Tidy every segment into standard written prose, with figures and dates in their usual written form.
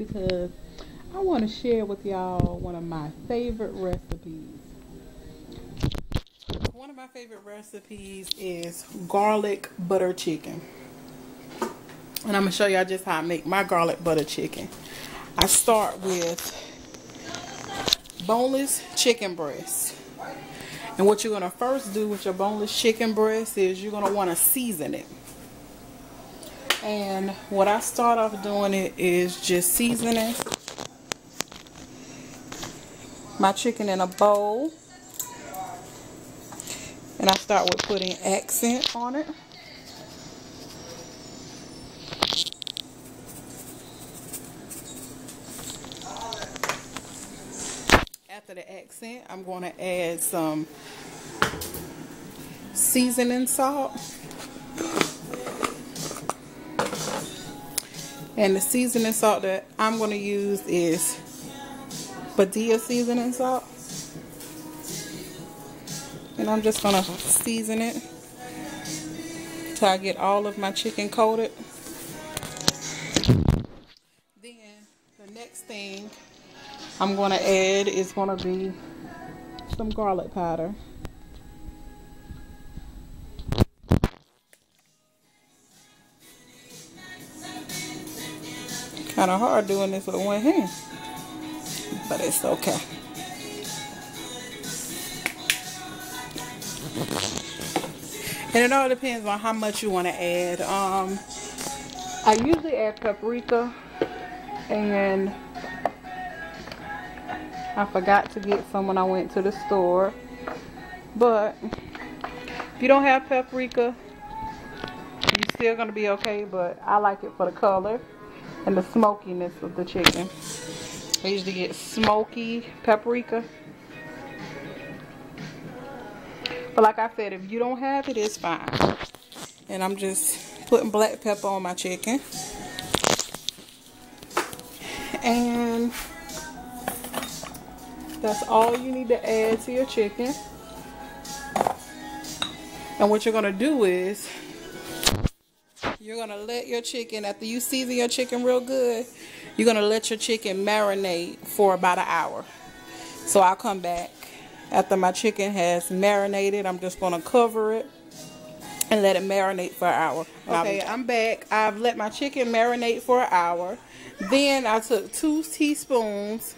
because I want to share with y'all one of my favorite recipes. One of my favorite recipes is garlic butter chicken. And I'm going to show y'all just how I make my garlic butter chicken. I start with boneless chicken breast. And what you're going to first do with your boneless chicken breast is you're going to want to season it. And what I start off doing it is just seasoning my chicken in a bowl. And I start with putting accent on it. After the accent, I'm going to add some seasoning salt. And the seasoning salt that I'm going to use is Padilla seasoning salt. And I'm just going to season it till I get all of my chicken coated. Then the next thing I'm going to add is going to be some garlic powder. Kind of hard doing this with one hand, but it's okay. And it all depends on how much you want to add. I usually add paprika, and I forgot to get some when I went to the store. But if you don't have paprika, you're still going to be okay. But I like it for the color and the smokiness of the chicken. I usually get smoky paprika. But like I said, if you don't have it, it's fine. And I'm just putting black pepper on my chicken. And that's all you need to add to your chicken. And what you're going to do is you're going to let your chicken, after you season your chicken real good, you're going to let your chicken marinate for about an hour. So I'll come back after my chicken has marinated. I'm just going to cover it and let it marinate for an hour. Okay, I'm back. I've let my chicken marinate for an hour. Then I took 2 tablespoons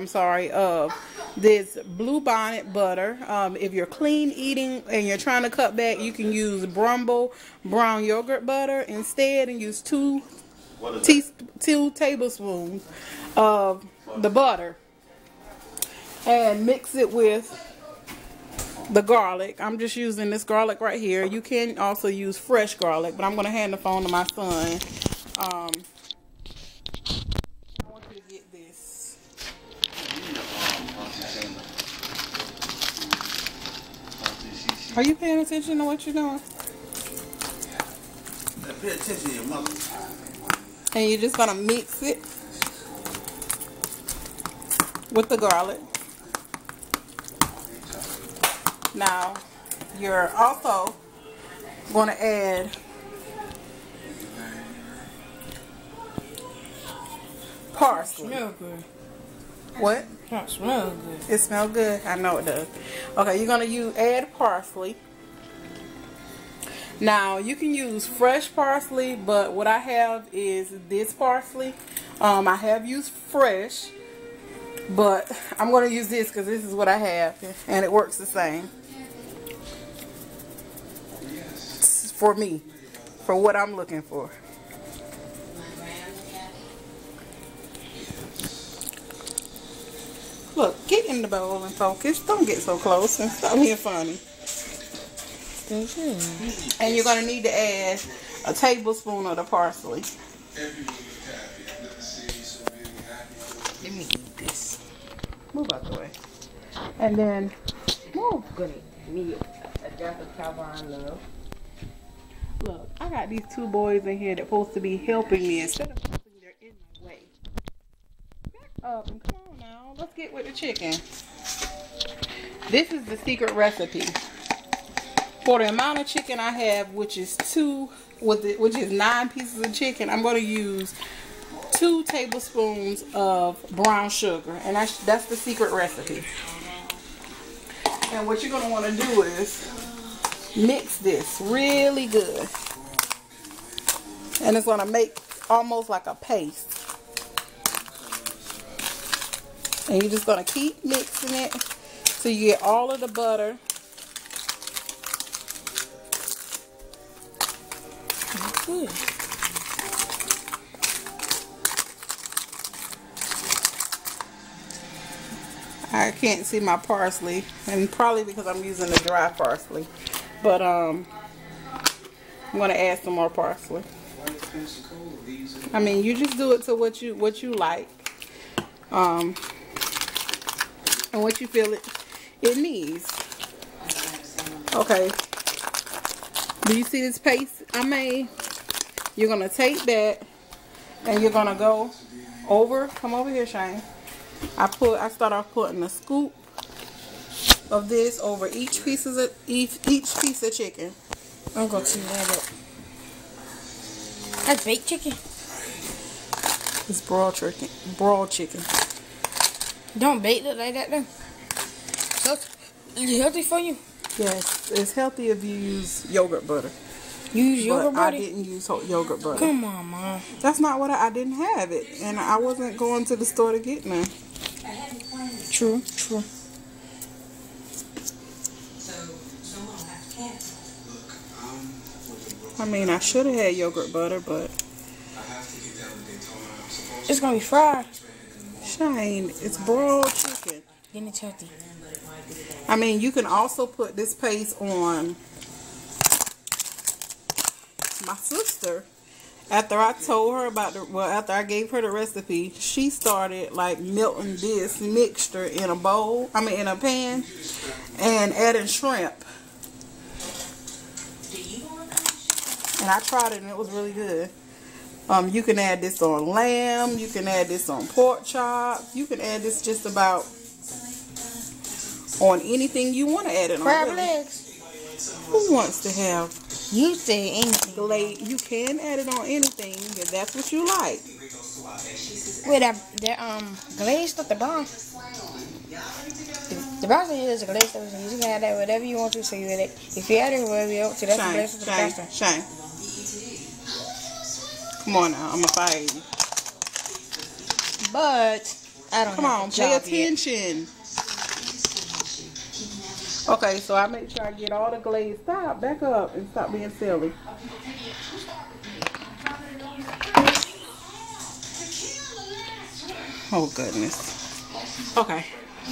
of this Blue Bonnet butter. If you're clean eating and you're trying to cut back, you can use Brumble brown yogurt butter instead and use 2 tablespoons of the butter and mix it with the garlic. I'm just using this garlic right here. You can also use fresh garlic, but I'm going to hand the phone to my son. I want you to get this. Are you paying attention to what you're doing? Pay attention to your mother. And you're just going to mix it with the garlic. Now, you're also going to add parsley. It smells good. What? It smells good. It smells good? I know it does. Okay, you're going to add parsley. Now, you can use fresh parsley, but what I have is this parsley. I have used fresh, but I'm going to use this because this is what I have, and it works the same. For me, for what I'm looking for. Look, get in the bowl and focus. Don't get so close and stop being funny. And you're going to need to add a tablespoon of the parsley. Let me eat this. Move out the way. And then, move. Me, a drop of Calvin love. Look, I got these 2 boys in here that are supposed to be helping me. Instead of helping, they're in my way. Back up and come on now. Let's get with the chicken. This is the secret recipe. For the amount of chicken I have, which is 9 pieces of chicken, I'm going to use 2 tablespoons of brown sugar, and that's the secret recipe. And what you're going to want to do is mix this really good, and it's going to make almost like a paste. And you're just going to keep mixing it till you get all of the butter. Good. I can't see my parsley, and probably because I'm using the dry parsley, but I'm going to add some more parsley. I mean, you just do it to what you like, and what you feel it needs. Okay, do you see this paste I made? You're going to take that and you're going to go over, come over here, Shane. I start off putting a scoop of this over each piece of chicken. I'm going to see that. That's baked chicken. It's broiled chicken. Broiled chicken. Don't bake it like that though. So it's healthy for you? Yes, it's healthy if you use yogurt butter. You use yogurt butter? I didn't use yogurt butter. Come on, Mom. That's not what I didn't have it, and I wasn't going to the store to get none. True. I mean, I should have had yogurt butter, but it's gonna be fried. Shane, it's broiled chicken. Then it's healthy. I mean, you can also put this paste on. My sister, after I told her about after I gave her the recipe, she started like melting this mixture in a bowl, in a pan, and adding shrimp. And I tried it and it was really good. You can add this on lamb, you can add this on pork chops, you can add this just about on anything you want to add it on. Crab legs. Who wants to have? You say anything. Glaze. You can add it on anything if that's what you like. Wait, that glaze stuff, the brown. The brown thing is a glaze stuff. So you can add that whatever you want to. So you add it. If you add it whatever you want to, that's the glaze stuff. Shane. Come on now, I'm gonna fire you. But I don't. Come on, pay attention. Yet. Okay, so I make sure I get all the glaze. Stop, back up, and stop being silly. Oh, goodness. Okay,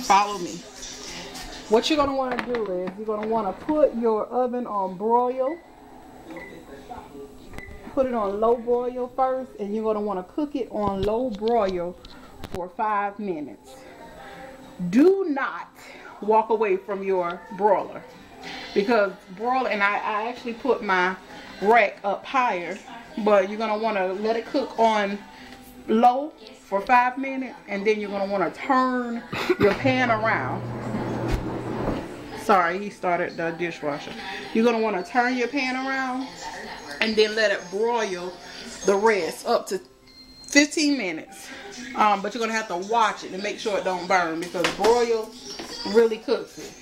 follow me. What you're going to want to do is you're going to want to put your oven on broil. Put it on low broil first, and you're going to want to cook it on low broil for 5 minutes. Do not walk away from your broiler, because and I actually put my rack up higher, but you're going to want to let it cook on low for 5 minutes, and then you're going to want to turn your pan around. Sorry, he started the dishwasher. You're going to want to turn your pan around and then let it broil the rest up to 15 minutes. But you're going to have to watch it and make sure it don't burn, because broil really cooks it.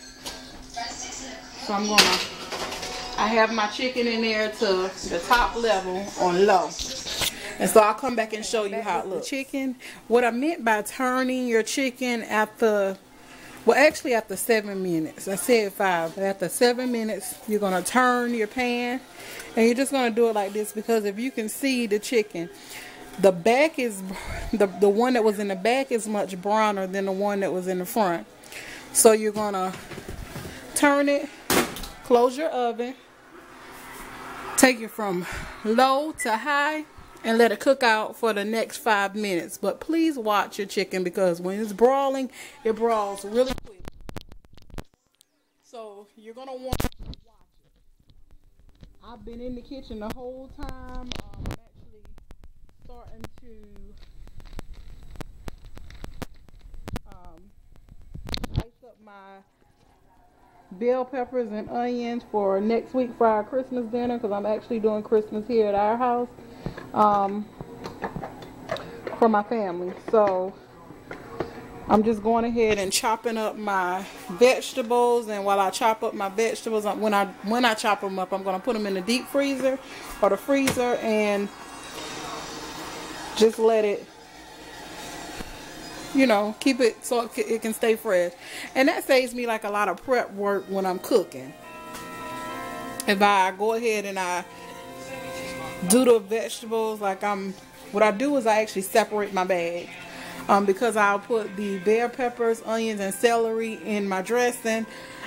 So I have my chicken in there to the top level on low. And so I'll come back and show you how it looks. Chicken, what I meant by turning your chicken after 7 minutes. I said 5, but after 7 minutes, you're going to turn your pan. And you're just going to do it like this, because if you can see the chicken, the back is, the one that was in the back is much browner than the one that was in the front. So you're going to turn it, close your oven, take it from low to high, and let it cook out for the next 5 minutes. But please watch your chicken, because when it's broiling, it broils really quick. So you're going to want to watch it. I've been in the kitchen the whole time. I'm actually starting to slice up my bell peppers and onions for next week for our Christmas dinner, because I'm actually doing Christmas here at our house. for my family. So I'm just going ahead and chopping up my vegetables, and while I chop up my vegetables, when I chop them up, I'm going to put them in the deep freezer or the freezer and just let it, you know, keep it so it can stay fresh. And that saves me like a lot of prep work when I'm cooking. If I go ahead and I do the vegetables, like what I do is I actually separate my bag. Because I'll put the bell peppers, onions, and celery in my dressing.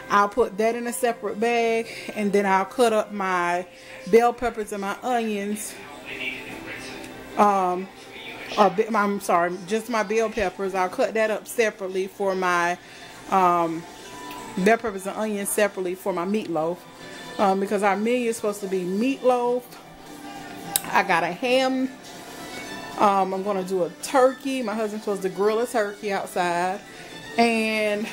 I'll put that in a separate bag, and then I'll cut up my bell peppers and my onions. I'm sorry, just my bell peppers. I'll cut that up separately for my bell peppers and onions separately for my meatloaf. Because our menu is supposed to be meatloaf. I got a ham. I'm going to do a turkey. My husband's supposed to grill a turkey outside. And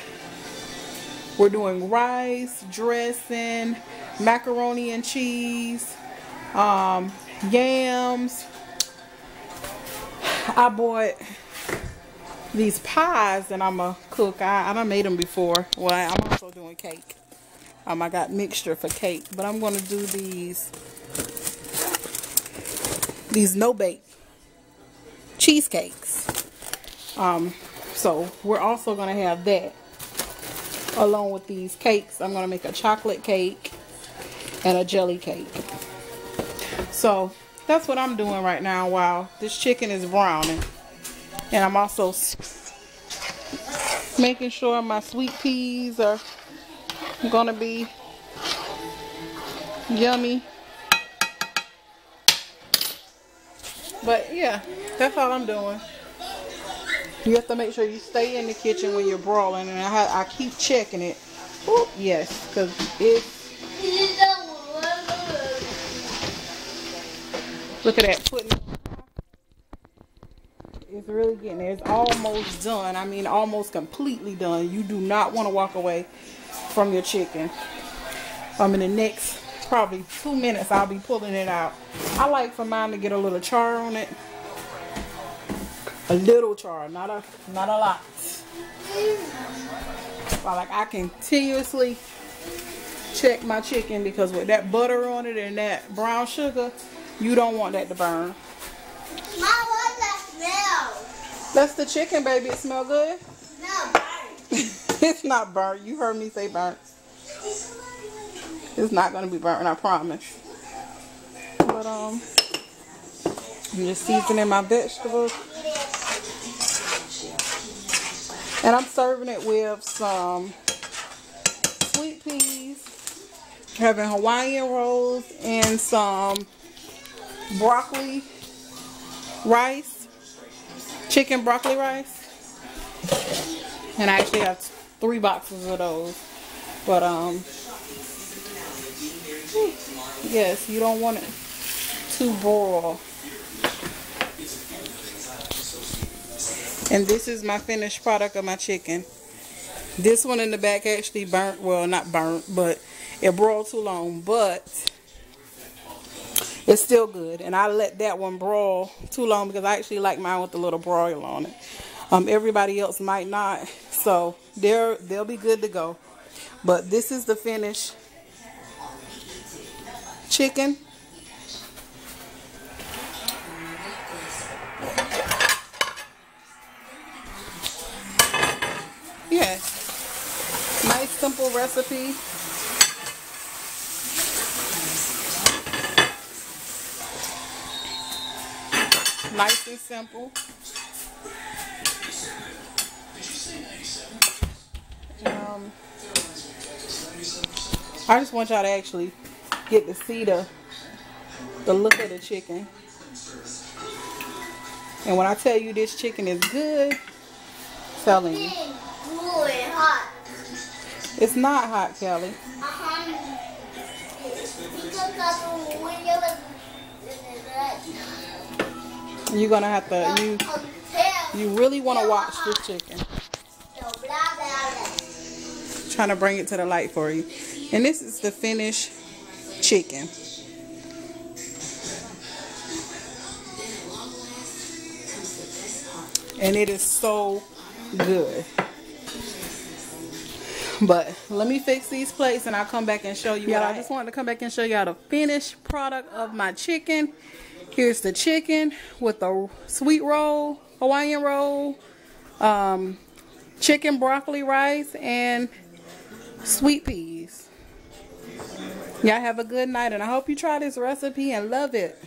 we're doing rice, dressing, macaroni and cheese, yams. I bought these pies and I'm going to cook. I done made them before. Well, I'm also doing cake. I got mixture for cake. But I'm going to do these no-bake cheesecakes. So we're also going to have that along with these cakes. I'm going to make a chocolate cake and a jelly cake. So that's what I'm doing right now while this chicken is browning. And I'm also making sure my sweet peas are going to be yummy. But yeah, that's all I'm doing. You have to make sure you stay in the kitchen when you're broiling, and I keep checking it. Ooh, yes, because it's. Look at that, it's really getting there. It's almost done. I mean, almost completely done. You do not want to walk away from your chicken. In the next probably 2 minutes I'll be pulling it out. I like for mine to get a little char on it. A little char, not a lot. But like I continuously check my chicken, because with that butter on it and that brown sugar, you don't want that to burn. Mom, what's that smell? That's the chicken, baby. It smell good? No, burnt. It's not burnt. You heard me say burnt. It's not going to be burnt, I promise. But I'm just seasoning my vegetables. And I'm serving it with some sweet peas, having Hawaiian rolls, and some broccoli rice, chicken broccoli rice. And I actually have 3 boxes of those. But yes, you don't want it to broil. And this is my finished product of my chicken. This one in the back actually burnt. Well, not burnt, but it broiled too long. But it's still good. And I let that one broil too long because I actually like mine with a little broil on it. Everybody else might not. So they'll be good to go. But this is the finished chicken. Yeah, nice simple recipe. Nice and simple. I just want y'all to actually get to see the look of the chicken. And when I tell you this chicken is good, I'm telling you. Hot. It's not hot, Kelly. You're gonna have to you really want to watch this chicken. Trying to bring it to the light for you. And this is the finished chicken. and it is so good. But let me fix these plates and I'll come back and show you. Y'all, I just wanted to come back and show y'all the finished product of my chicken. Here's the chicken with the sweet roll, Hawaiian roll, chicken broccoli rice, and sweet peas. Y'all have a good night, and I hope you try this recipe and love it.